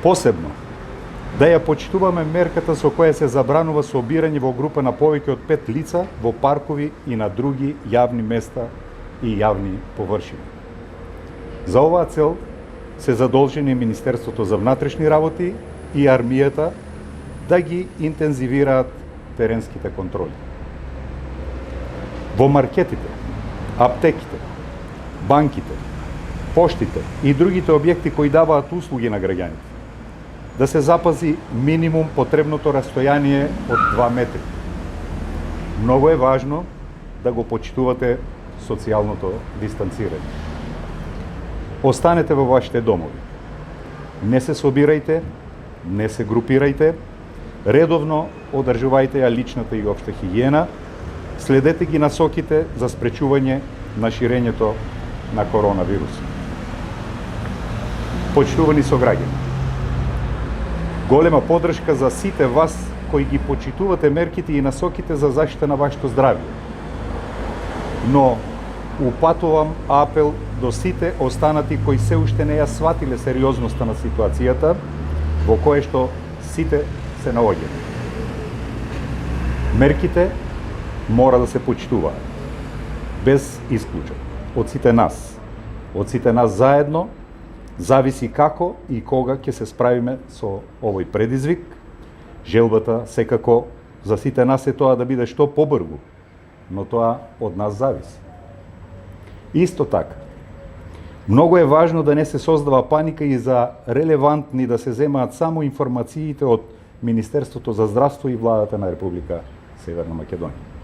Посебно, да ја почитуваме мерката со која се забранува собирање во група на повеќе од 5 лица во паркови и на други јавни места и јавни површини. За оваа цел се задолжени Министерството за внатрешни работи и армијата да ги интензивираат теренските контроли. Во маркетите, аптеките, банките, поштите и другите објекти кои даваат услуги на граѓаните, да се запази минимум потребното растојание од 2 метри. Многу е важно да го почитувате социјалното дистанцирање. Останете во вашите домови. Не се собирајте, не се групирајте, редовно одржувајте ја личната и општа хигиена, следете ги насоките за спречување на ширењето на коронавирус. Почитувани сограѓани, голема поддршка за сите вас кои ги почитувате мерките и насоките за заштита на вашето здравје. Но упатувам апел до сите останати кои се уште не ја сватиле сериозноста на ситуацијата во кое што сите се наоѓаме. Мерките мора да се почитуваат без исклучок од сите нас. Од сите нас заедно зависи како и кога ќе се справиме со овој предизвик. Желбата секако за сите нас е тоа да биде што побрзо, но тоа од нас зависи. Исто така, многу е важно да не се создава паника и за релевантни да се земаат само информациите од Министерството за здравство и владата на Република Северна Македонија.